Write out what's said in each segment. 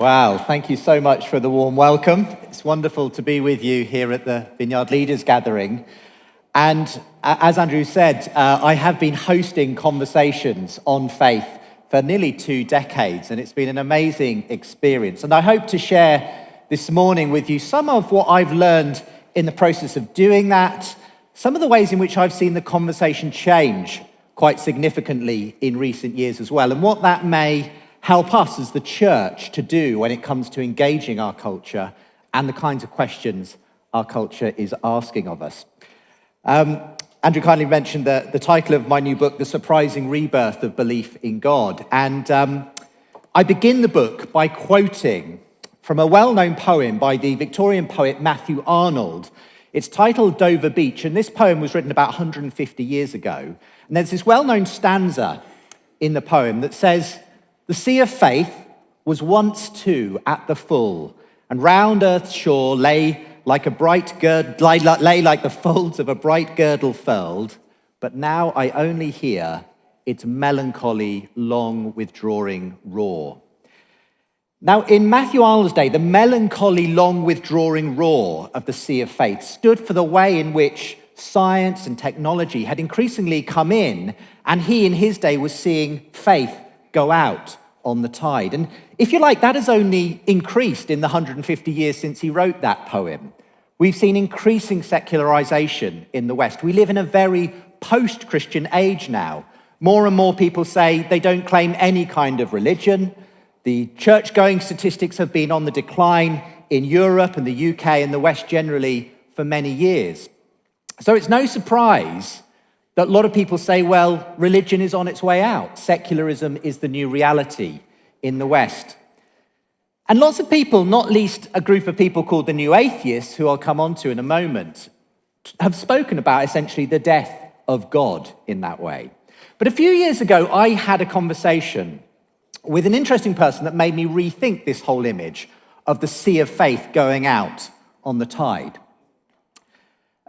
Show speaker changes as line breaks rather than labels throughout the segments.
Wow, thank you so much for the warm welcome. It's wonderful to be with you here at the Vineyard Leaders Gathering. And as Andrew said, I have been hosting conversations on faith for nearly 2 decades, and it's been an amazing experience. And I hope to share this morning with you some of what I've learned in the process of doing that, some of the ways in which I've seen the conversation change quite significantly in recent years as well, and what that may help us as the church to do when it comes to engaging our culture and the kinds of questions our culture is asking of us. Andrew kindly mentioned the title of my new book, The Surprising Rebirth of Belief in God. And I begin the book by quoting from a well-known poem by the Victorian poet Matthew Arnold. It's titled Dover Beach, and this poem was written about 150 years ago. And there's this well-known stanza in the poem that says, "The sea of faith was once too at the full, and round earth's shore lay like the folds of a bright girdle furled, but now I only hear its melancholy, long withdrawing roar." Now, in Matthew Arnold's day, the melancholy, long withdrawing roar of the sea of faith stood for the way in which science and technology had increasingly come in, and he in his day was seeing faith go out on the tide. And if you like, that has only increased in the 150 years since he wrote that poem. We've seen increasing secularization in the West. We live in a very post-Christian age now. More and more people say they don't claim any kind of religion. The church-going statistics have been on the decline in Europe and the UK and the West generally for many years. So it's no surprise that a lot of people say, well, religion is on its way out. Secularism is the new reality in the West. And lots of people, not least a group of people called the New Atheists, who I'll come on to in a moment, have spoken about essentially the death of God in that way. But a few years ago, I had a conversation with an interesting person that made me rethink this whole image of the sea of faith going out on the tide.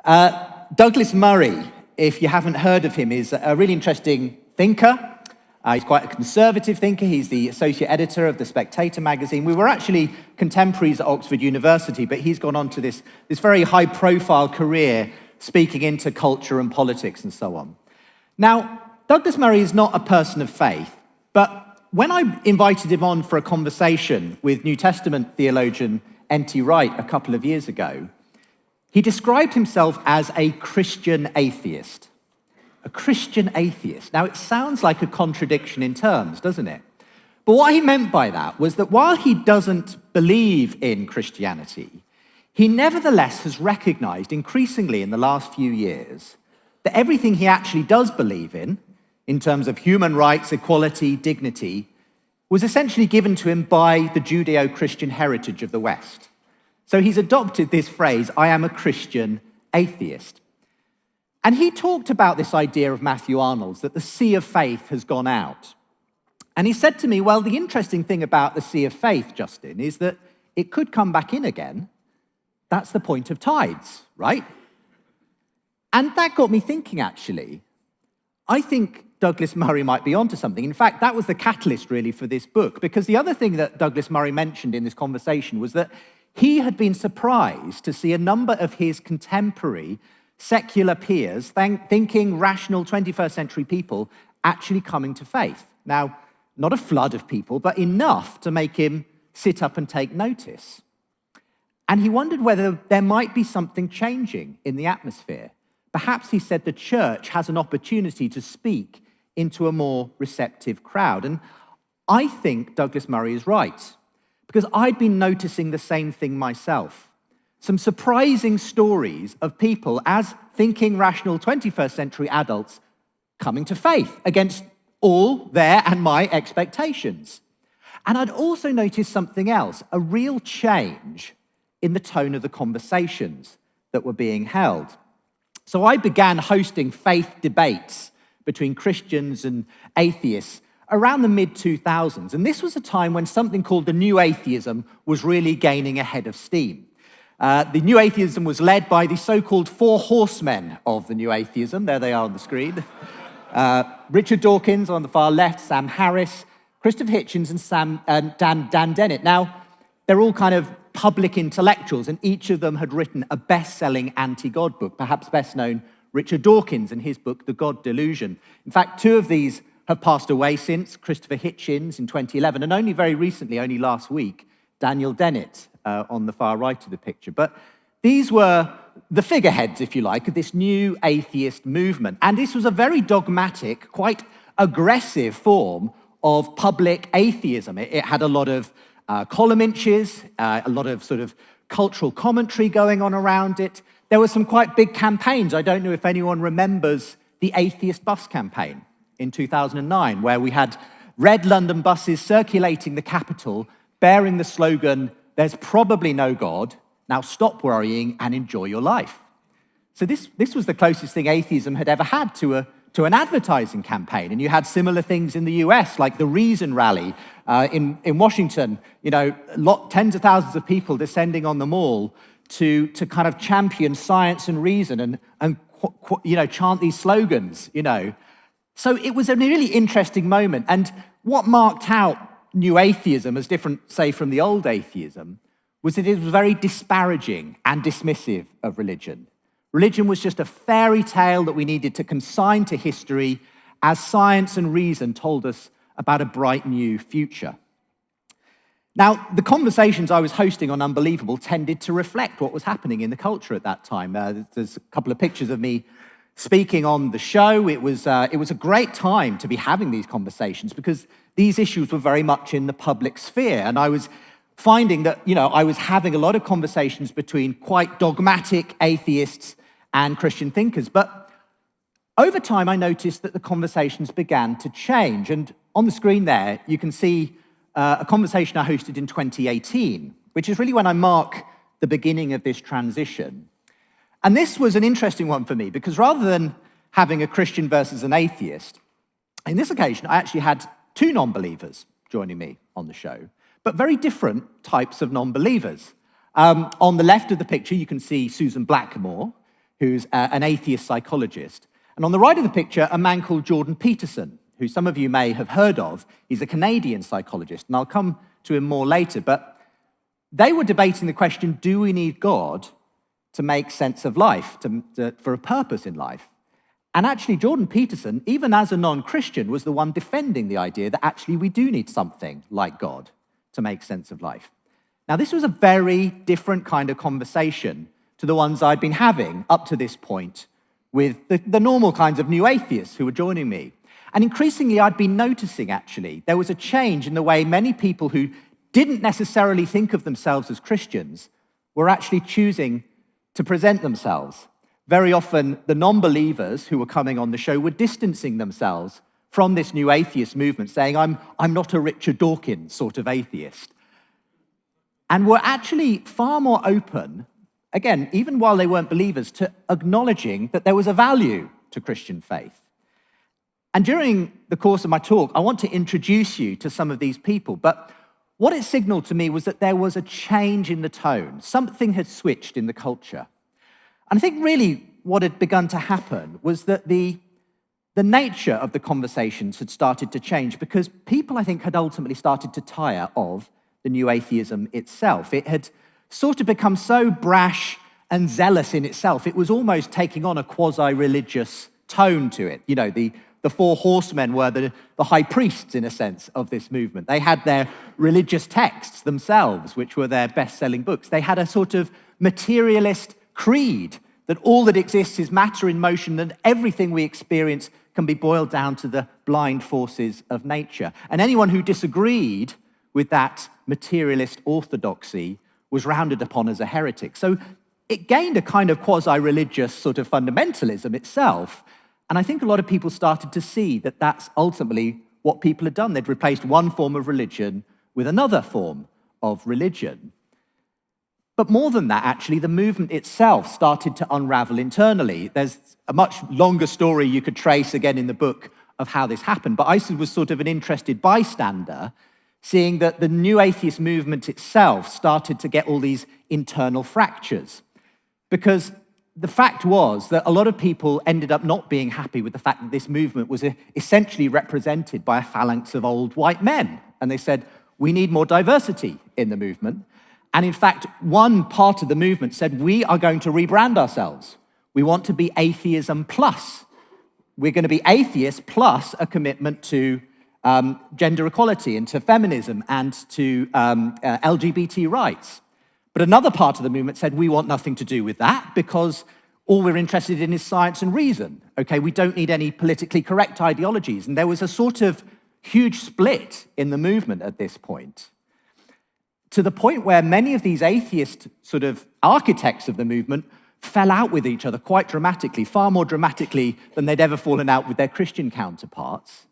Douglas Murray, if you haven't heard of him, is a really interesting thinker. He's quite a conservative thinker. He's the associate editor of The Spectator magazine. We were actually contemporaries at Oxford University, but he's gone on to this very high-profile career speaking into culture and politics and so on. Now, Douglas Murray is not a person of faith, but when I invited him on for a conversation with New Testament theologian N.T. Wright a couple of years ago, he described himself as a Christian atheist. A Christian atheist. Now, it sounds like a contradiction in terms, doesn't it? But what he meant by that was that while he doesn't believe in Christianity, he nevertheless has recognized increasingly in the last few years that everything he actually does believe in terms of human rights, equality, dignity, was essentially given to him by the Judeo-Christian heritage of the West. So he's adopted this phrase, I am a Christian atheist. And he talked about this idea of Matthew Arnold's, that the sea of faith has gone out. And he said to me, well, the interesting thing about the sea of faith, Justin, is that it could come back in again. That's the point of tides, right? And that got me thinking, actually. I think Douglas Murray might be onto something. In fact, that was the catalyst, really, for this book, because the other thing that Douglas Murray mentioned in this conversation was that he had been surprised to see a number of his contemporary secular peers, thinking rational 21st century people, actually coming to faith. Now, not a flood of people, but enough to make him sit up and take notice. And he wondered whether there might be something changing in the atmosphere. Perhaps, he said, the church has an opportunity to speak into a more receptive crowd. And I think Douglas Murray is right, because I'd been noticing the same thing myself. Some surprising stories of people as thinking rational 21st century adults coming to faith against all their and my expectations. And I'd also noticed something else, a real change in the tone of the conversations that were being held. So I began hosting faith debates between Christians and atheists around the mid-2000s. And this was a time when something called the New Atheism was really gaining a head of steam. The New Atheism was led by the so-called 4 horsemen of the New Atheism. There they are on the screen. Richard Dawkins on the far left, Sam Harris, Christopher Hitchens, and Dan Dennett. Now, they're all kind of public intellectuals, and each of them had written a best-selling anti-God book, perhaps best known Richard Dawkins and his book, The God Delusion. In fact, two of these have passed away since, Christopher Hitchens in 2011, and only very recently, only last week, Daniel Dennett on the far right of the picture. But these were the figureheads, if you like, of this new atheist movement. And this was a very dogmatic, quite aggressive form of public atheism. It had a lot of column inches, a lot of sort of cultural commentary going on around it. There were some quite big campaigns. I don't know if anyone remembers the atheist bus campaign in 2009, where we had red London buses circulating the capital, bearing the slogan, "There's probably no God, now stop worrying and enjoy your life." So this was the closest thing atheism had ever had to an advertising campaign. And you had similar things in the US, like the Reason Rally in Washington, tens of thousands of people descending on the mall to kind of champion science and reason and chant these slogans, So it was a really interesting moment. And what marked out new atheism as different, say, from the old atheism, was that it was very disparaging and dismissive of religion. Religion was just a fairy tale that we needed to consign to history as science and reason told us about a bright new future. Now, the conversations I was hosting on Unbelievable tended to reflect what was happening in the culture at that time. There's a couple of pictures of me speaking on the show. It was a great time to be having these conversations because these issues were very much in the public sphere. And I was finding that, I was having a lot of conversations between quite dogmatic atheists and Christian thinkers. But over time, I noticed that the conversations began to change. And on the screen there, you can see a conversation I hosted in 2018, which is really when I mark the beginning of this transition. And this was an interesting one for me because rather than having a Christian versus an atheist, in this occasion, I actually had two non-believers joining me on the show, but very different types of non-believers. On the left of the picture, you can see Susan Blackmore, who's an atheist psychologist. And on the right of the picture, a man called Jordan Peterson, who some of you may have heard of. He's a Canadian psychologist, and I'll come to him more later. But they were debating the question, do we need God to make sense of life, for a purpose in life? And actually, Jordan Peterson, even as a non-Christian, was the one defending the idea that actually we do need something like God to make sense of life. Now, this was a very different kind of conversation to the ones I'd been having up to this point with the normal kinds of new atheists who were joining me. And increasingly, I'd been noticing, actually, there was a change in the way many people who didn't necessarily think of themselves as Christians were actually choosing to present themselves. Very often, the non-believers who were coming on the show were distancing themselves from this new atheist movement, saying, I'm not a Richard Dawkins sort of atheist. And were actually far more open, again, even while they weren't believers, to acknowledging that there was a value to Christian faith. And during the course of my talk, I want to introduce you to some of these people, but what it signaled to me was that there was a change in the tone. Something had switched in the culture. And I think really what had begun to happen was that the nature of the conversations had started to change because people, I think, had ultimately started to tire of the new atheism itself. It had sort of become so brash and zealous in itself, it was almost taking on a quasi-religious tone to it. The four horsemen were the high priests, in a sense, of this movement. They had their religious texts themselves, which were their best-selling books. They had a sort of materialist creed that all that exists is matter in motion, and everything we experience can be boiled down to the blind forces of nature. And anyone who disagreed with that materialist orthodoxy was rounded upon as a heretic. So it gained a kind of quasi-religious sort of fundamentalism itself. And I think a lot of people started to see that that's ultimately what people had done. They'd replaced one form of religion with another form of religion. But more than that, actually, the movement itself started to unravel internally. There's a much longer story you could trace again in the book of how this happened. But I was sort of an interested bystander, seeing that the new atheist movement itself started to get all these internal fractures. Because the fact was that a lot of people ended up not being happy with the fact that this movement was essentially represented by a phalanx of old white men. And they said, we need more diversity in the movement. And in fact, one part of the movement said, we are going to rebrand ourselves. We want to be atheism plus. We're going to be atheists plus a commitment to gender equality and to feminism and to LGBT rights. But another part of the movement said, we want nothing to do with that because all we're interested in is science and reason. Okay, we don't need any politically correct ideologies. And there was a sort of huge split in the movement at this point, to the point where many of these atheist sort of architects of the movement fell out with each other quite dramatically, far more dramatically than they'd ever fallen out with their Christian counterparts.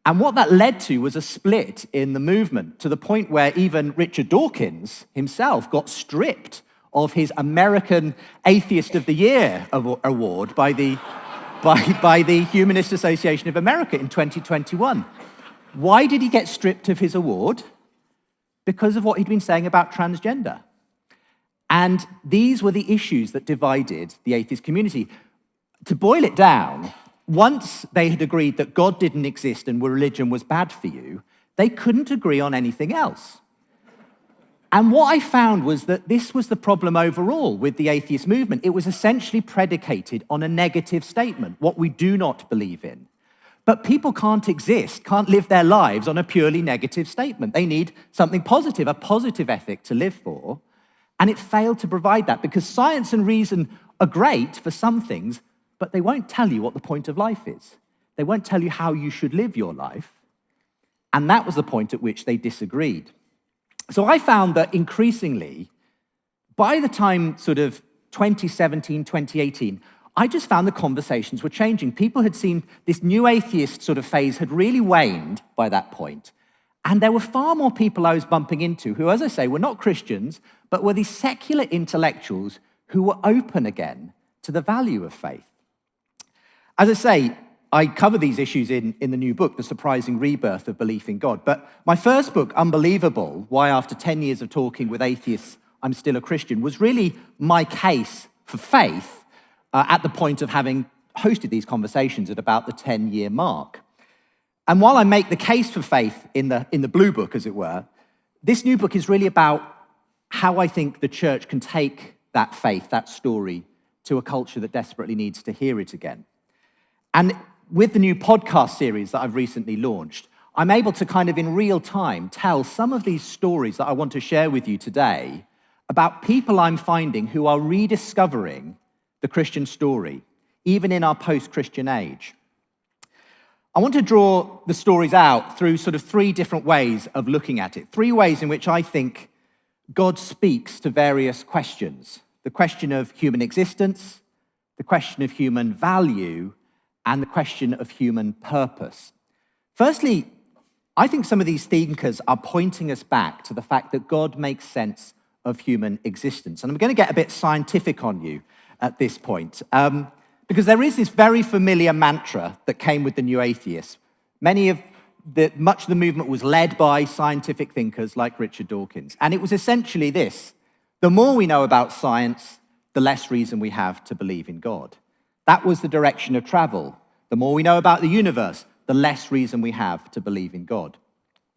And what that led to was a split in the movement, to the point where even Richard Dawkins himself got stripped of his American Atheist of the Year award by the Humanist Association of America in 2021. Why did he get stripped of his award? Because of what he'd been saying about transgender. And these were the issues that divided the atheist community. To boil it down, once they had agreed that God didn't exist and religion was bad for you, they couldn't agree on anything else. And what I found was that this was the problem overall with the atheist movement. It was essentially predicated on a negative statement, what we do not believe in. But people can't exist, can't live their lives on a purely negative statement. They need something positive, a positive ethic to live for. And it failed to provide that because science and reason are great for some things, but they won't tell you what the point of life is. They won't tell you how you should live your life. And that was the point at which they disagreed. So I found that increasingly, by the time sort of 2017, 2018, I just found the conversations were changing. People had seen this new atheist sort of phase had really waned by that point. And there were far more people I was bumping into who, as I say, were not Christians, but were these secular intellectuals who were open again to the value of faith. As I say, I cover these issues in the new book, The Surprising Rebirth of Belief in God. But my first book, Unbelievable, Why After 10 Years of Talking with Atheists, I'm Still a Christian, was really my case for faith at the point of having hosted these conversations at about the 10-year mark. And while I make the case for faith in the blue book, as it were, this new book is really about how I think the church can take that faith, that story, to a culture that desperately needs to hear it again. And with the new podcast series that I've recently launched, I'm able to kind of in real time tell some of these stories that I want to share with you today about people I'm finding who are rediscovering the Christian story, even in our post-Christian age. I want to draw the stories out through sort of three different ways of looking at it, three ways in which I think God speaks to various questions: the question of human existence, the question of human value, and the question of human purpose. Firstly, I think some of these thinkers are pointing us back to the fact that God makes sense of human existence. And I'm going to get a bit scientific on you at this point, because there is this very familiar mantra that came with the New Atheists. Much of the movement was led by scientific thinkers like Richard Dawkins. And it was essentially this: the more we know about science, the less reason we have to believe in God. That was the direction of travel. The more we know about the universe, the less reason we have to believe in God.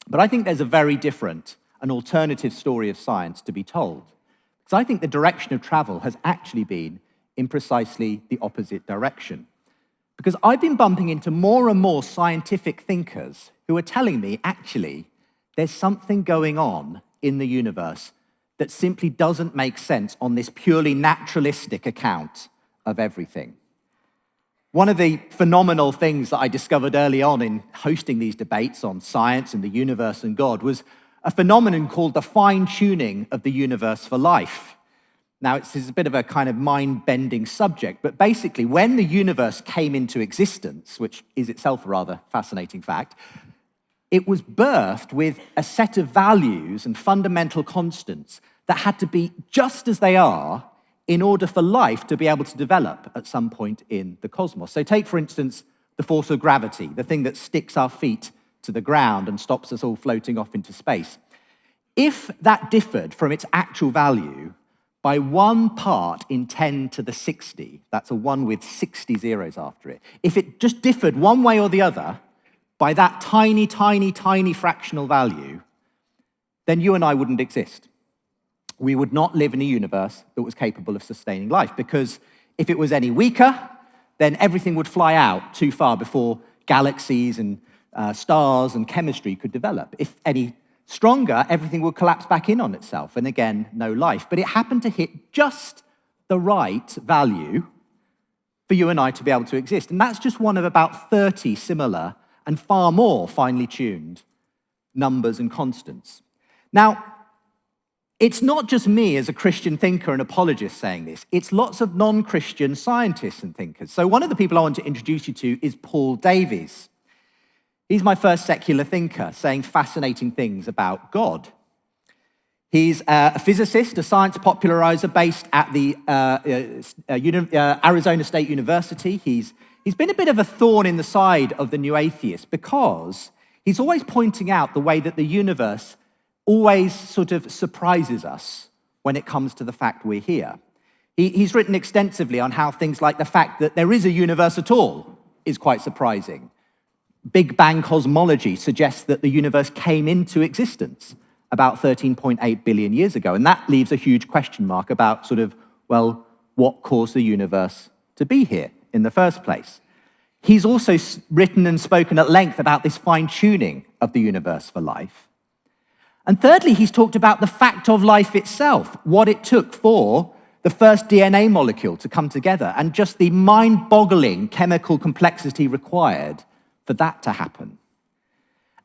But I think there's a very different, an alternative story of science to be told. Because I think the direction of travel has actually been in precisely the opposite direction. Because I've been bumping into more and more scientific thinkers who are telling me, actually, there's something going on in the universe that simply doesn't make sense on this purely naturalistic account of everything. One of the phenomenal things that I discovered early on in hosting these debates on science and the universe and God was a phenomenon called the fine-tuning of the universe for life. Now, it's a bit of a kind of mind-bending subject, but basically, when the universe came into existence, which is itself a rather fascinating fact, it was birthed with a set of values and fundamental constants that had to be just as they are in order for life to be able to develop at some point in the cosmos. So take, for instance, the force of gravity, the thing that sticks our feet to the ground and stops us all floating off into space. If that differed from its actual value by 1 part in 10 to the 60, that's a 1 with 60 zeros after it, if it just differed one way or the other by that tiny, tiny, tiny fractional value, then you and I wouldn't exist. We would not live in a universe that was capable of sustaining life, because if it was any weaker, then everything would fly out too far before galaxies and stars and chemistry could develop. If any stronger, everything would collapse back in on itself, and again, no life. But it happened to hit just the right value for you and I to be able to exist. And that's just one of about 30 similar and far more finely tuned numbers and constants. Now, it's not just me as a Christian thinker and apologist saying this. It's lots of non-Christian scientists and thinkers. So one of the people I want to introduce you to is Paul Davies. He's my first secular thinker, saying fascinating things about God. He's a physicist, a science popularizer based at the Arizona State University. He's been a bit of a thorn in the side of the new atheists because he's always pointing out the way that the universe always sort of surprises us when it comes to the fact we're here. He's written extensively on how things like the fact that there is a universe at all is quite surprising. Big Bang cosmology suggests that the universe came into existence about 13.8 billion years ago, and that leaves a huge question mark about sort of, well, what caused the universe to be here in the first place? He's also written and spoken at length about this fine-tuning of the universe for life. And thirdly, he's talked about the fact of life itself, what it took for the first DNA molecule to come together, and just the mind-boggling chemical complexity required for that to happen.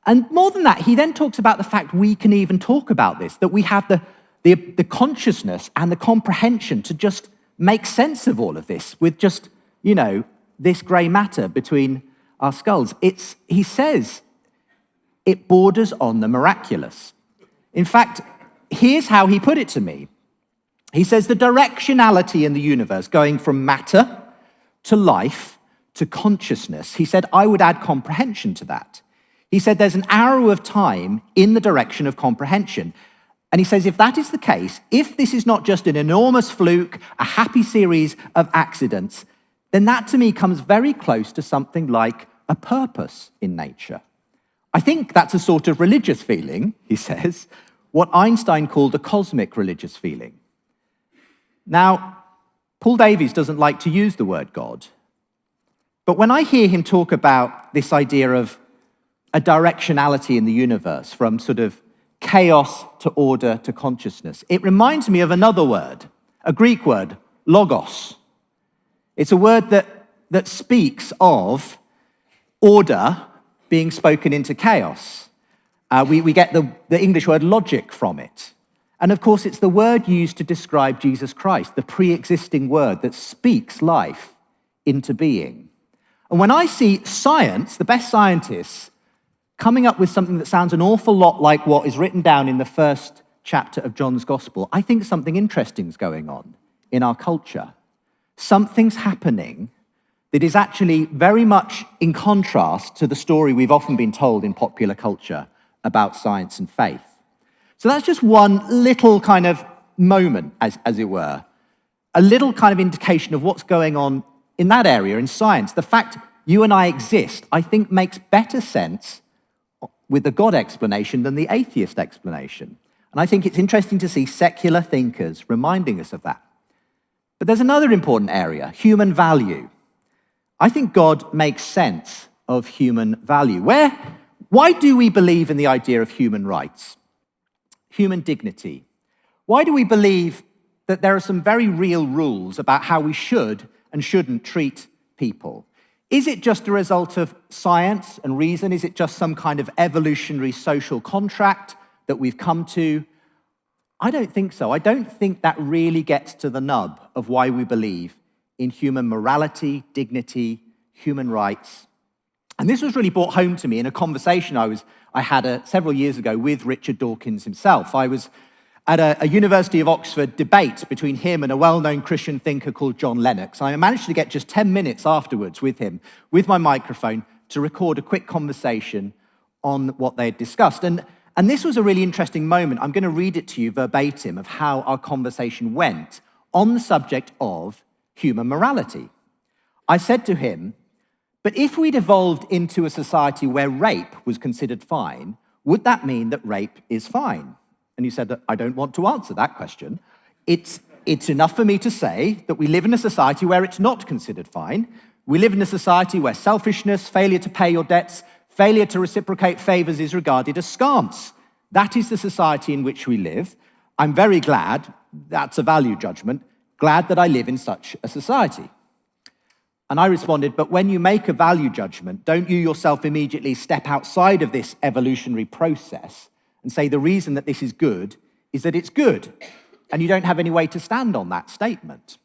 And more than that, he then talks about the fact we can even talk about this, that we have the consciousness and the comprehension to just make sense of all of this with just, this grey matter between our skulls. He says it borders on the miraculous. In fact, here's how he put it to me. He says the directionality in the universe going from matter to life to consciousness, he said, I would add comprehension to that. He said there's an arrow of time in the direction of comprehension. And he says if that is the case, if this is not just an enormous fluke, a happy series of accidents, then that to me comes very close to something like a purpose in nature. I think that's a sort of religious feeling, he says, what Einstein called a cosmic religious feeling. Now, Paul Davies doesn't like to use the word God, but when I hear him talk about this idea of a directionality in the universe from sort of chaos to order to consciousness, it reminds me of another word, a Greek word, logos. It's a word that speaks of order being spoken into chaos. We get the English word logic from it. And of course, it's the word used to describe Jesus Christ, the pre-existing word that speaks life into being. And when I see science, the best scientists, coming up with something that sounds an awful lot like what is written down in the first chapter of John's Gospel, I think something interesting is going on in our culture. Something's happening that is actually very much in contrast to the story we've often been told in popular culture about science and faith. So that's just one little kind of moment, as it were, a little kind of indication of what's going on in that area in science. The fact you and I exist, I think, makes better sense with the God explanation than the atheist explanation. And I think it's interesting to see secular thinkers reminding us of that. But there's another important area, human value. I think God makes sense of human value. Why do we believe in the idea of human rights, human dignity? Why do we believe that there are some very real rules about how we should and shouldn't treat people? Is it just a result of science and reason? Is it just some kind of evolutionary social contract that we've come to? I don't think so. I don't think that really gets to the nub of why we believe in human morality, dignity, human rights. And this was really brought home to me in a conversation I had several years ago with Richard Dawkins himself. I was at a University of Oxford debate between him and a well-known Christian thinker called John Lennox. I managed to get just 10 minutes afterwards with him, with my microphone, to record a quick conversation on what they had discussed. And this was a really interesting moment. I'm going to read it to you verbatim of how our conversation went on the subject of human morality. I said to him, but if we'd evolved into a society where rape was considered fine, would that mean that rape is fine? And he said, I don't want to answer that question. It's enough for me to say that we live in a society where it's not considered fine. We live in a society where selfishness, failure to pay your debts, failure to reciprocate favors is regarded as scams. That is the society in which we live. I'm very glad, that's a value judgment, glad that I live in such a society. And I responded, but when you make a value judgment, don't you yourself immediately step outside of this evolutionary process and say the reason that this is good is that it's good, and you don't have any way to stand on that statement?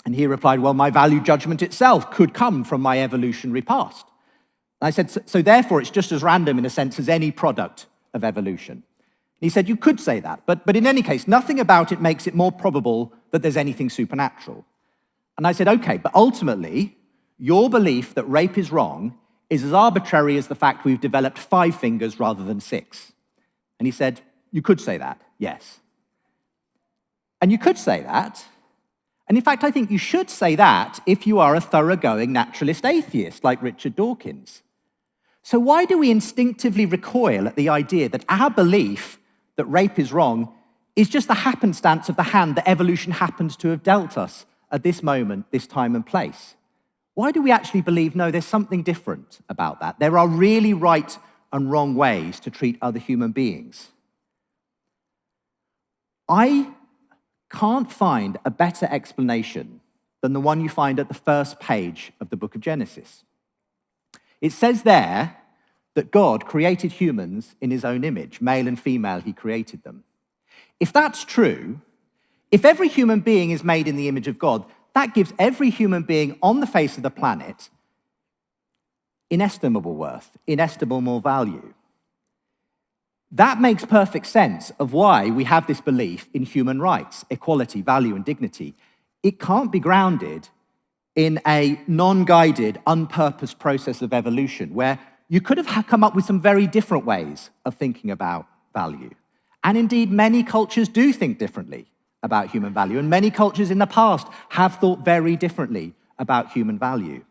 And he replied, well, my value judgment itself could come from my evolutionary past. And I said, so therefore it's just as random in a sense as any product of evolution. He said, you could say that, but in any case, nothing about it makes it more probable that there's anything supernatural. And I said, okay, but ultimately, your belief that rape is wrong is as arbitrary as the fact we've developed 5 fingers rather than 6. And he said, you could say that, yes. And you could say that, and in fact, I think you should say that if you are a thoroughgoing naturalist atheist like Richard Dawkins. So why do we instinctively recoil at the idea that our belief that rape is wrong is just the happenstance of the hand that evolution happens to have dealt us at this moment, this time and place? Why do we actually believe, no, there's something different about that? There are really right and wrong ways to treat other human beings. I can't find a better explanation than the one you find at the first page of the book of Genesis. It says there that God created humans in his own image, male and female, he created them. If that's true, if every human being is made in the image of God, that gives every human being on the face of the planet inestimable worth, inestimable value. That makes perfect sense of why we have this belief in human rights, equality, value, and dignity. It can't be grounded in a non-guided, unpurposed process of evolution where you could have come up with some very different ways of thinking about value. And indeed, many cultures do think differently about human value, and many cultures in the past have thought very differently about human value.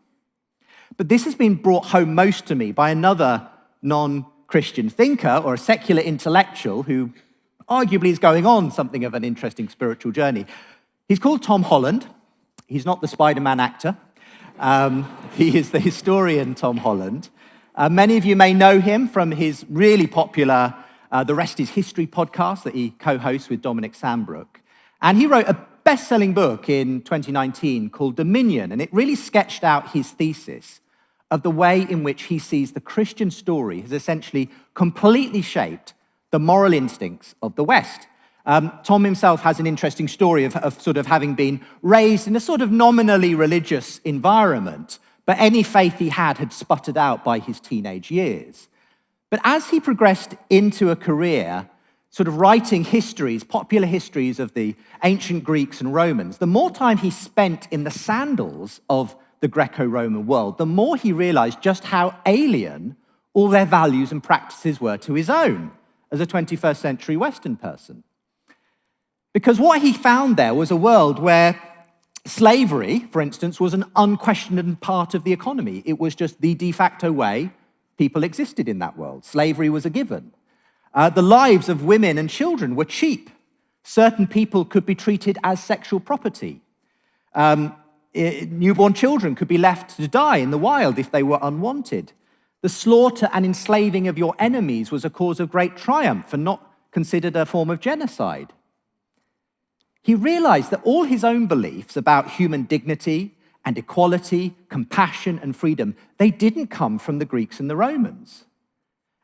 But this has been brought home most to me by another non-Christian thinker or a secular intellectual who arguably is going on something of an interesting spiritual journey. He's called Tom Holland. He's not the Spider-Man actor. He is the historian Tom Holland. Many of you may know him from his really popular The Rest is History podcast that he co-hosts with Dominic Sambrook. And he wrote a best-selling book in 2019 called Dominion, and it really sketched out his thesis of the way in which he sees the Christian story has essentially completely shaped the moral instincts of the West. Tom himself has an interesting story of sort of having been raised in a sort of nominally religious environment, but any faith he had sputtered out by his teenage years. But as he progressed into a career sort of writing histories, popular histories of the ancient Greeks and Romans, the more time he spent in the sandals of the Greco-Roman world, the more he realized just how alien all their values and practices were to his own as a 21st century Western person. Because what he found there was a world where slavery, for instance, was an unquestioned part of the economy. It was just the de facto way people existed in that world. Slavery was a given. The lives of women and children were cheap. Certain people could be treated as sexual property. Newborn children could be left to die in the wild if they were unwanted. The slaughter and enslaving of your enemies was a cause of great triumph and not considered a form of genocide. He realized that all his own beliefs about human dignity and equality, compassion and freedom, they didn't come from the Greeks and the Romans.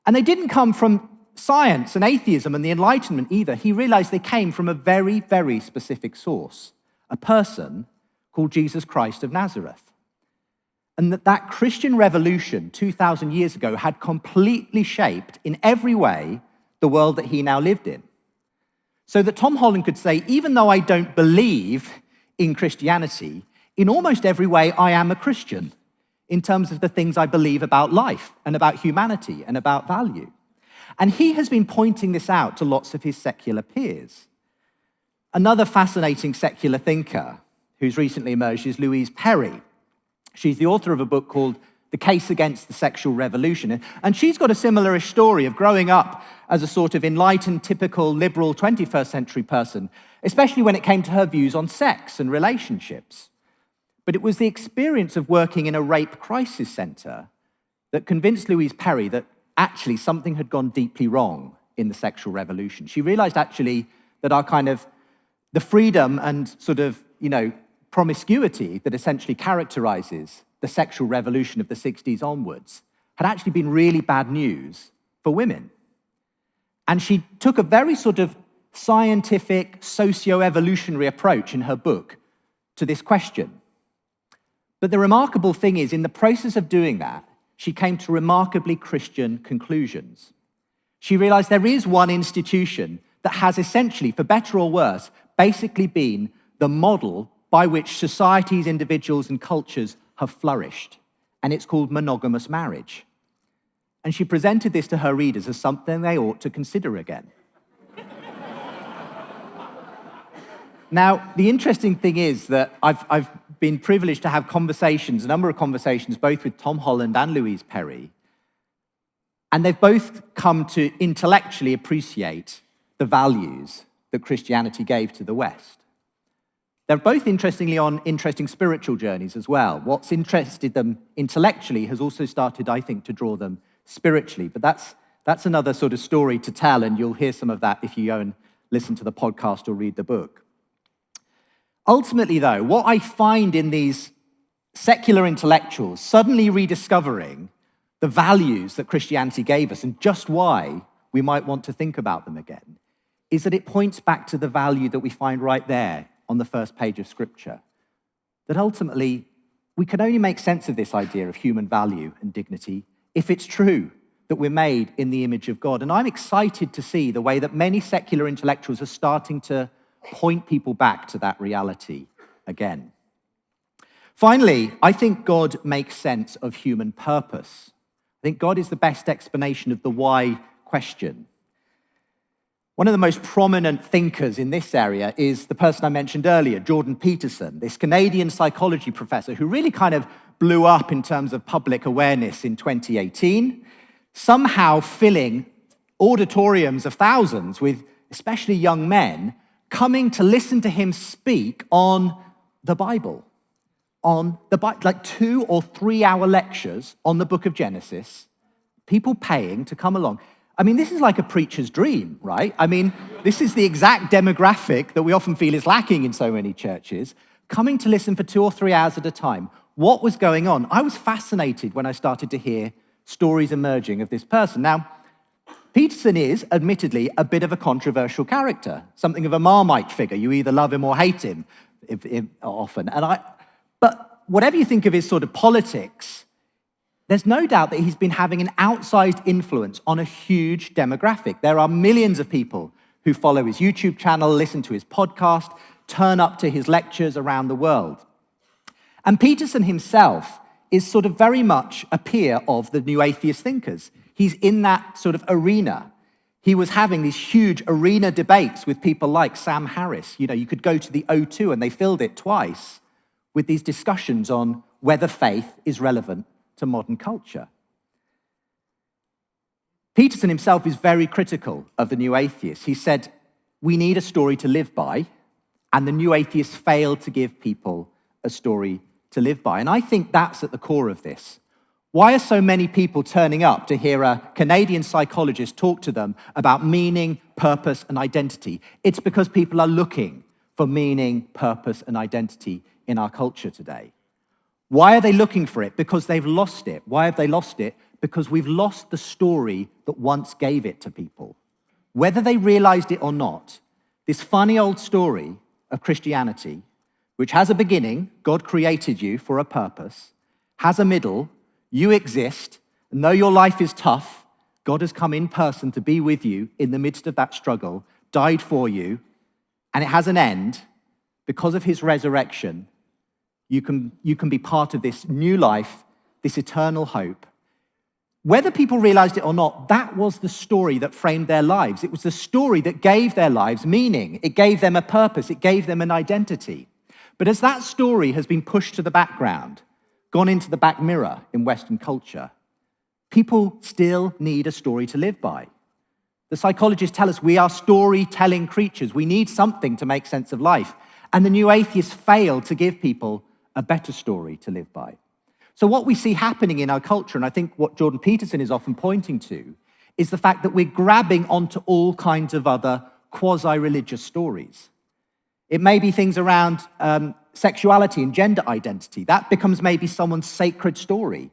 And they didn't come from science and atheism and the Enlightenment either. He realized they came from a very, very specific source, a person called Jesus Christ of Nazareth. And that Christian revolution 2,000 years ago had completely shaped in every way the world that he now lived in. So that Tom Holland could say, even though I don't believe in Christianity, in almost every way I am a Christian in terms of the things I believe about life and about humanity and about value. And he has been pointing this out to lots of his secular peers. Another fascinating secular thinker who's recently emerged is Louise Perry. She's the author of a book called the case against the sexual revolution. And she's got a similar-ish story of growing up as a sort of enlightened, typical liberal 21st century person, especially when it came to her views on sex and relationships. But it was the experience of working in a rape crisis centre that convinced Louise Perry that actually something had gone deeply wrong in the sexual revolution. She realized actually that our kind of, the freedom and sort of, promiscuity that essentially characterizes the sexual revolution of the 60s onwards had actually been really bad news for women. And she took a very sort of scientific, socio-evolutionary approach in her book to this question. But the remarkable thing is, in the process of doing that, she came to remarkably Christian conclusions. She realized there is one institution that has essentially, for better or worse, basically been the model by which societies, individuals, and cultures have flourished. And it's called monogamous marriage. And she presented this to her readers as something they ought to consider again. Now, the interesting thing is that I've been privileged to have conversations, a number of conversations, both with Tom Holland and Louise Perry, and they've both come to intellectually appreciate the values that Christianity gave to the West. They're both, interestingly, on interesting spiritual journeys as well. What's interested them intellectually has also started, I think, to draw them spiritually. But that's another sort of story to tell, and you'll hear some of that if you go and listen to the podcast or read the book. Ultimately, though, what I find in these secular intellectuals suddenly rediscovering the values that Christianity gave us and just why we might want to think about them again is that it points back to the value that we find right there on the first page of Scripture, that ultimately we can only make sense of this idea of human value and dignity if it's true that we're made in the image of God. And I'm excited to see the way that many secular intellectuals are starting to point people back to that reality again. Finally, I think God makes sense of human purpose. I think God is the best explanation of the why question. One of the most prominent thinkers in this area is the person I mentioned earlier, Jordan Peterson, this Canadian psychology professor who really kind of blew up in terms of public awareness in 2018, somehow filling auditoriums of thousands with especially young men coming to listen to him speak on the Bible, like 2 or 3 hour lectures on the book of Genesis, people paying to come along. I mean, this is like a preacher's dream, right? I mean, this is the exact demographic that we often feel is lacking in so many churches, coming to listen for 2 or 3 hours at a time. What was going on? I was fascinated when I started to hear stories emerging of this person. Now, Peterson is, admittedly, a bit of a controversial character, something of a Marmite figure. You either love him or hate him often. But whatever you think of his sort of politics, there's no doubt that he's been having an outsized influence on a huge demographic. There are millions of people who follow his YouTube channel, listen to his podcast, turn up to his lectures around the world. And Peterson himself is sort of very much a peer of the new atheist thinkers. He's in that sort of arena. He was having these huge arena debates with people like Sam Harris. You could go to the O2 and they filled it twice with these discussions on whether faith is relevant to modern culture. Peterson himself is very critical of the new atheists. He said, we need a story to live by, and the new atheists failed to give people a story to live by. And I think that's at the core of this. Why are so many people turning up to hear a Canadian psychologist talk to them about meaning, purpose, and identity? It's because people are looking for meaning, purpose, and identity in our culture today. Why are they looking for it? Because they've lost it. Why have they lost it? Because we've lost the story that once gave it to people. Whether they realized it or not, this funny old story of Christianity, which has a beginning, God created you for a purpose, has a middle, you exist, and though your life is tough, God has come in person to be with you in the midst of that struggle, died for you, and it has an end. Because of his resurrection, you can be part of this new life, this eternal hope. Whether people realized it or not, that was the story that framed their lives. It was the story that gave their lives meaning. It gave them a purpose. It gave them an identity. But as that story has been pushed to the background, gone into the back mirror in Western culture. People still need a story to live by. The psychologists tell us we are storytelling creatures. We need something to make sense of life. And the new atheists fail to give people a better story to live by. So what we see happening in our culture, and I think what Jordan Peterson is often pointing to, is the fact that we're grabbing onto all kinds of other quasi-religious stories. It may be things around sexuality and gender identity. That becomes maybe someone's sacred story.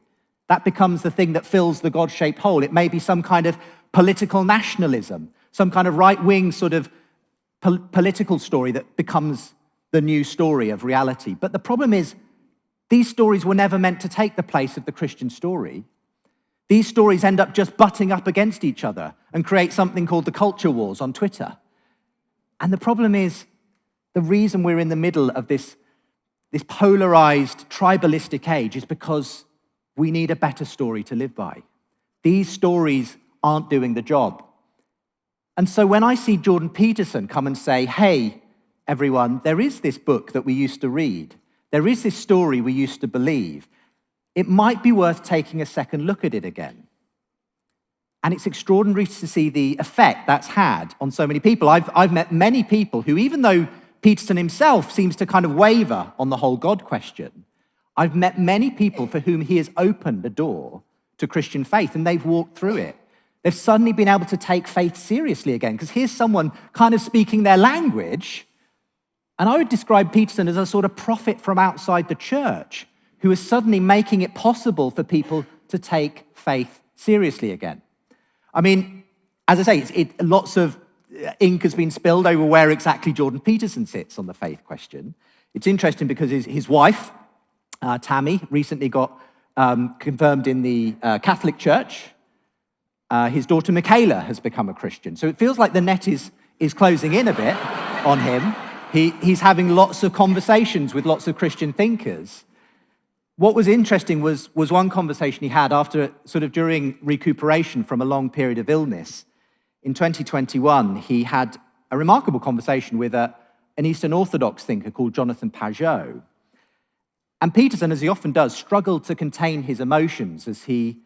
That becomes the thing that fills the God-shaped hole. It may be some kind of political nationalism, some kind of right-wing sort of political story that becomes the new story of reality. But the problem is, these stories were never meant to take the place of the Christian story. These stories end up just butting up against each other and create something called the culture wars on Twitter. And the problem is, the reason we're in the middle of this polarized, tribalistic age is because we need a better story to live by. These stories aren't doing the job. And so when I see Jordan Peterson come and say, hey, everyone, there is this book that we used to read. There is this story we used to believe. It might be worth taking a second look at it again. And it's extraordinary to see the effect that's had on so many people. I've met many people who, even though Peterson himself seems to kind of waver on the whole God question, I've met many people for whom he has opened a door to Christian faith, and they've walked through it. They've suddenly been able to take faith seriously again, because here's someone kind of speaking their language. And I would describe Peterson as a sort of prophet from outside the church who is suddenly making it possible for people to take faith seriously again. I mean, as I say, lots of ink has been spilled over where exactly Jordan Peterson sits on the faith question. It's interesting because his wife, Tammy, recently got confirmed in the Catholic Church. His daughter, Michaela, has become a Christian. So it feels like the net is closing in a bit on him. He's having lots of conversations with lots of Christian thinkers. What was interesting was one conversation he had during recuperation from a long period of illness. In 2021, he had a remarkable conversation with an Eastern Orthodox thinker called Jonathan Pageau. And Peterson, as he often does, struggled to contain his emotions as he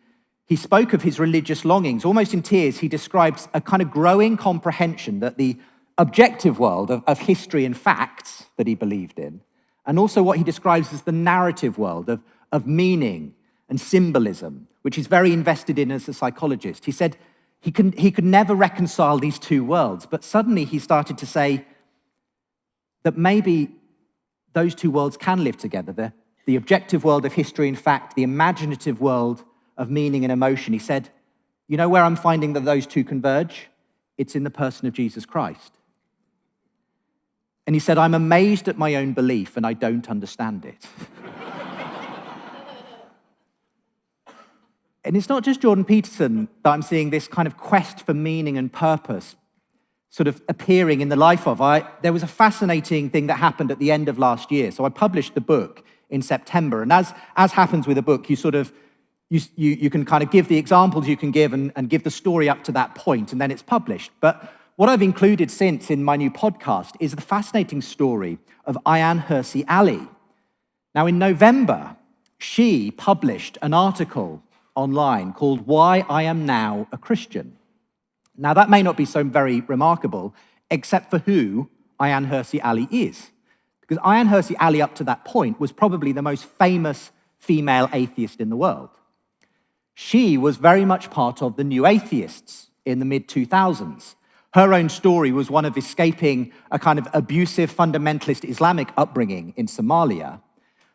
spoke of his religious longings. Almost in tears, he describes a kind of growing comprehension that the objective world of history and facts that he believed in, and also what he describes as the narrative world of meaning and symbolism, which he's very invested in as a psychologist. He said he could never reconcile these two worlds, but suddenly he started to say that maybe those two worlds can live together, the objective world of history and fact, the imaginative world of meaning and emotion. He said, you know where I'm finding that those two converge? It's in the person of Jesus Christ. And he said, I'm amazed at my own belief and I don't understand it. And it's not just Jordan Peterson that I'm seeing this kind of quest for meaning and purpose sort of appearing in the life of. There was a fascinating thing that happened at the end of last year. So I published the book in September. And as happens with a book, you can kind of give the examples you can give and give the story up to that point, and then it's published. But what I've included since in my new podcast is the fascinating story of Ayaan Hirsi Ali. Now, in November, she published an article online called Why I Am Now a Christian. Now, that may not be so very remarkable, except for who Ayaan Hirsi Ali is. Because Ayaan Hirsi Ali, up to that point, was probably the most famous female atheist in the world. She was very much part of the new atheists in the mid-2000s. Her own story was one of escaping a kind of abusive fundamentalist Islamic upbringing in Somalia,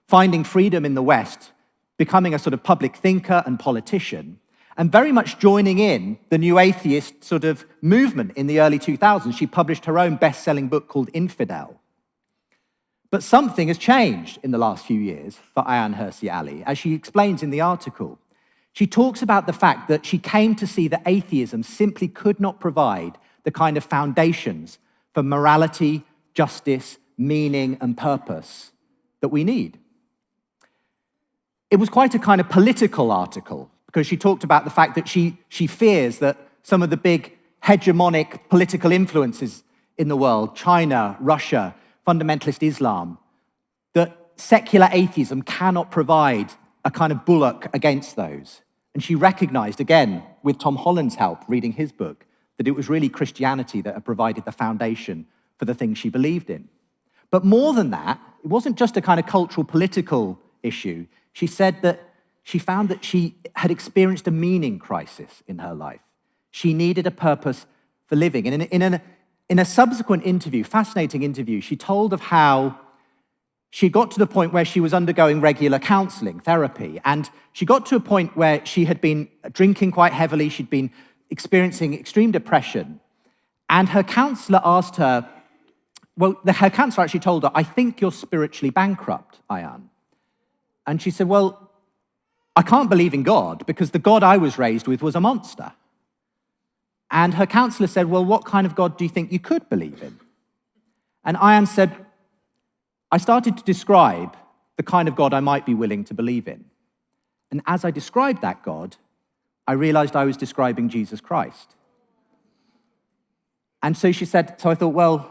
finding freedom in the West, becoming a sort of public thinker and politician, and very much joining in the new atheist sort of movement in the early 2000s. She published her own best-selling book called Infidel. But something has changed in the last few years for Ayaan Hirsi Ali, as she explains in the article. She talks about the fact that she came to see that atheism simply could not provide the kind of foundations for morality, justice, meaning, and purpose that we need. It was quite a kind of political article, because she talked about the fact that she fears that some of the big hegemonic political influences in the world, China, Russia, fundamentalist Islam, that secular atheism cannot provide a kind of bulwark against those. And she recognized, again, with Tom Holland's help, reading his book, that it was really Christianity that had provided the foundation for the things she believed in. But more than that, it wasn't just a kind of cultural, political issue. She said that she found that she had experienced a meaning crisis in her life. She needed a purpose for living. And in a subsequent interview, fascinating interview, she told of how she got to the point where she was undergoing regular counseling, therapy, and she got to a point where she had been drinking quite heavily, she'd been experiencing extreme depression, and her counselor asked her, her counselor actually told her, "I think you're spiritually bankrupt, Ayan." And she said, "Well, I can't believe in God because the God I was raised with was a monster." And her counselor said, "Well, what kind of God do you think you could believe in?" And Ayan said, "I started to describe the kind of God I might be willing to believe in. And as I described that God, I realized I was describing Jesus Christ." And so she said, "So I thought, well,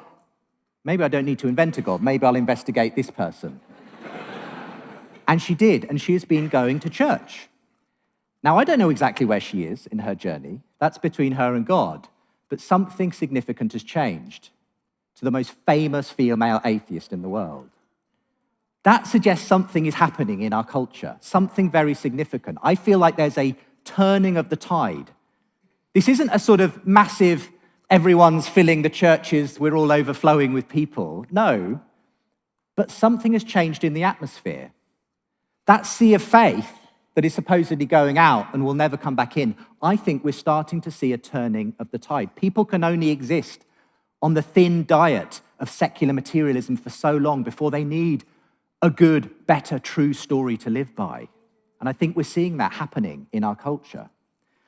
maybe I don't need to invent a God. Maybe I'll investigate this person." And she did, and she has been going to church. Now, I don't know exactly where she is in her journey. That's between her and God. But something significant has changed to the most famous female atheist in the world. That suggests something is happening in our culture, something very significant. I feel like there's a turning of the tide. This isn't a sort of massive, everyone's filling the churches, we're all overflowing with people. No, but something has changed in the atmosphere. That sea of faith that is supposedly going out and will never come back in, I think we're starting to see a turning of the tide. People can only exist on the thin diet of secular materialism for so long before they need a good, better, true story to live by. And I think we're seeing that happening in our culture.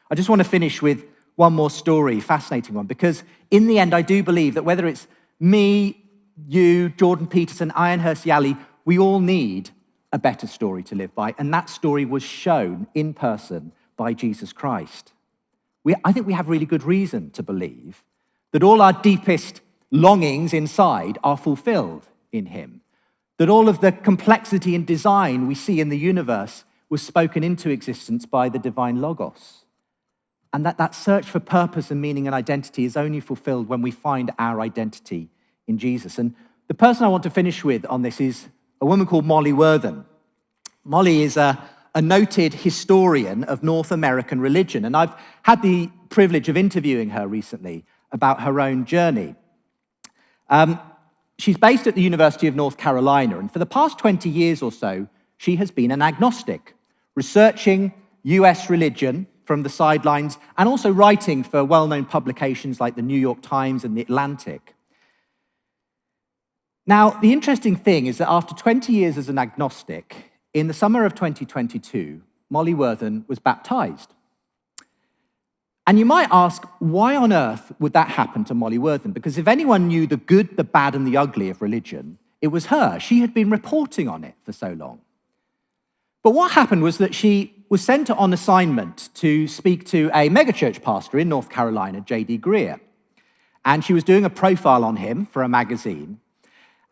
I just want to finish with one more story, fascinating one, because in the end, I do believe that whether it's me, you, Jordan Peterson, Ayan Hirsi Ali, we all need a better story to live by, and that story was shown in person by Jesus Christ. I think we have really good reason to believe that all our deepest longings inside are fulfilled in him, that all of the complexity and design we see in the universe was spoken into existence by the divine Logos, and that search for purpose and meaning and identity is only fulfilled when we find our identity in Jesus. And the person I want to finish with on this is a woman called Molly Worthen. Molly is a noted historian of North American religion, and I've had the privilege of interviewing her recently about her own journey. She's based at the University of North Carolina, and for the past 20 years or so, she has been an agnostic, researching US religion from the sidelines and also writing for well-known publications like the New York Times and the Atlantic. Now, the interesting thing is that after 20 years as an agnostic, in the summer of 2022, Molly Worthen was baptized. And you might ask, why on earth would that happen to Molly Worthen? Because if anyone knew the good, the bad, and the ugly of religion, it was her. She had been reporting on it for so long. But what happened was that she was sent on assignment to speak to a megachurch pastor in North Carolina, J.D. Greer. And she was doing a profile on him for a magazine.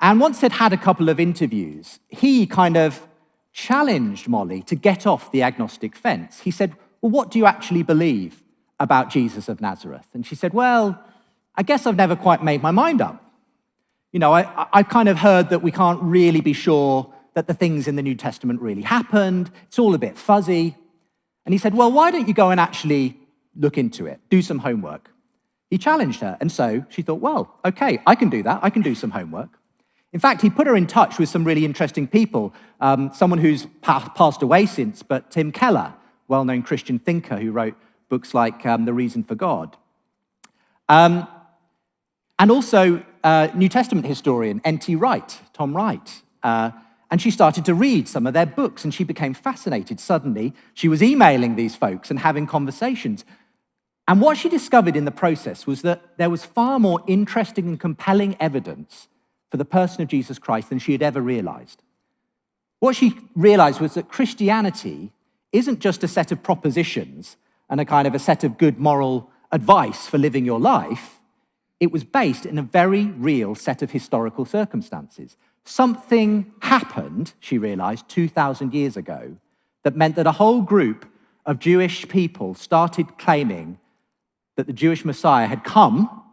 And once they'd had a couple of interviews, he kind of challenged Molly to get off the agnostic fence. He said, "Well, what do you actually believe about Jesus of Nazareth?" And she said, "Well, I guess I've never quite made my mind up. You know, I kind of heard that we can't really be sure that the things in the New Testament really happened. It's all a bit fuzzy." And he said, "Well, why don't you go and actually look into it, do some homework?" He challenged her. And so she thought, well, okay, I can do that. I can do some homework. In fact, he put her in touch with some really interesting people, someone who's passed away since, but Tim Keller, well-known Christian thinker who wrote books like The Reason for God. And also New Testament historian N.T. Wright, Tom Wright. And she started to read some of their books, and she became fascinated. Suddenly, she was emailing these folks and having conversations. And what she discovered in the process was that there was far more interesting and compelling evidence for the person of Jesus Christ than she had ever realized. What she realized was that Christianity isn't just a set of propositions and a kind of a set of good moral advice for living your life. It was based in a very real set of historical circumstances. Something happened, she realized, 2,000 years ago that meant that a whole group of Jewish people started claiming that the Jewish Messiah had come,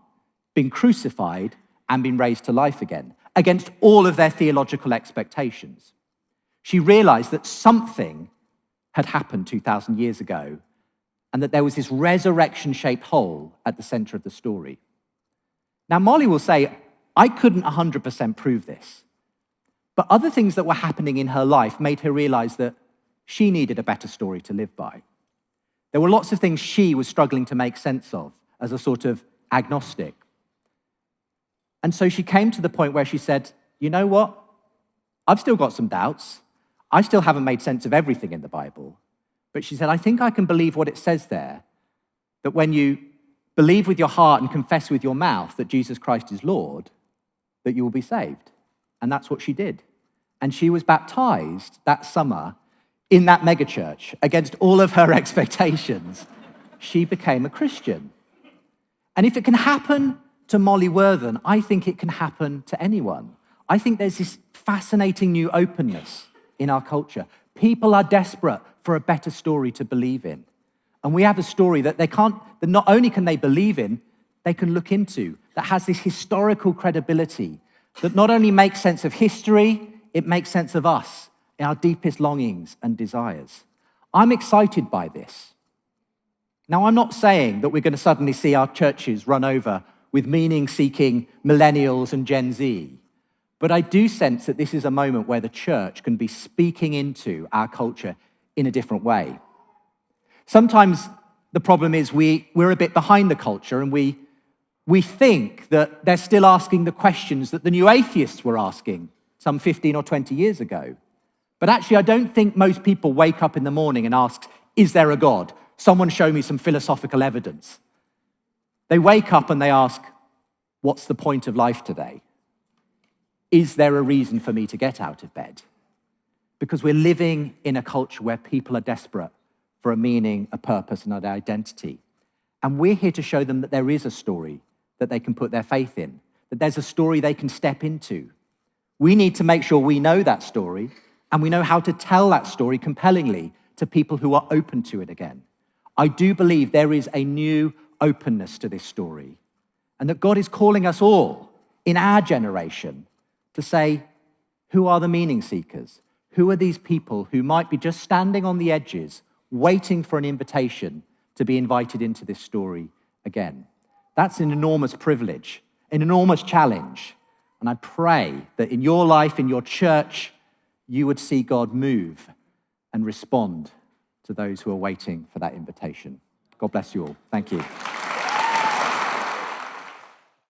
been crucified, and been raised to life again, against all of their theological expectations. She realized that something had happened 2,000 years ago, and that there was this resurrection-shaped hole at the center of the story. Now, Molly will say, I couldn't 100% prove this, but other things that were happening in her life made her realize that she needed a better story to live by. There were lots of things she was struggling to make sense of as a sort of agnostic. And so she came to the point where she said, you know what? I've still got some doubts. I still haven't made sense of everything in the Bible. But she said, I think I can believe what it says there, that when you believe with your heart and confess with your mouth that Jesus Christ is Lord, that you will be saved. And that's what she did. And she was baptized that summer in that megachurch against all of her expectations. She became a Christian. And if it can happen to Molly Worthen, I think it can happen to anyone. I think there's this fascinating new openness in our culture. People are desperate for a better story to believe in. And we have a story that that not only can they believe in, they can look into, that has this historical credibility, that not only makes sense of history, it makes sense of us, in our deepest longings and desires. I'm excited by this. Now, I'm not saying that we're going to suddenly see our churches run over with meaning-seeking millennials and Gen Z, but I do sense that this is a moment where the church can be speaking into our culture in a different way. Sometimes the problem is we're a bit behind the culture, and we think that they're still asking the questions that the new atheists were asking some 15 or 20 years ago. But actually, I don't think most people wake up in the morning and ask, is there a God? Someone show me some philosophical evidence. They wake up and they ask, what's the point of life today? Is there a reason for me to get out of bed? Because we're living in a culture where people are desperate for a meaning, a purpose, and an identity. And we're here to show them that there is a story that they can put their faith in, that there's a story they can step into. We need to make sure we know that story, and we know how to tell that story compellingly to people who are open to it again. I do believe there is a new openness to this story, and that God is calling us all in our generation to say, who are the meaning seekers? Who are these people who might be just standing on the edges, waiting for an invitation to be invited into this story again? That's an enormous privilege, an enormous challenge. And I pray that in your life, in your church, you would see God move and respond to those who are waiting for that invitation. God bless you all. Thank you.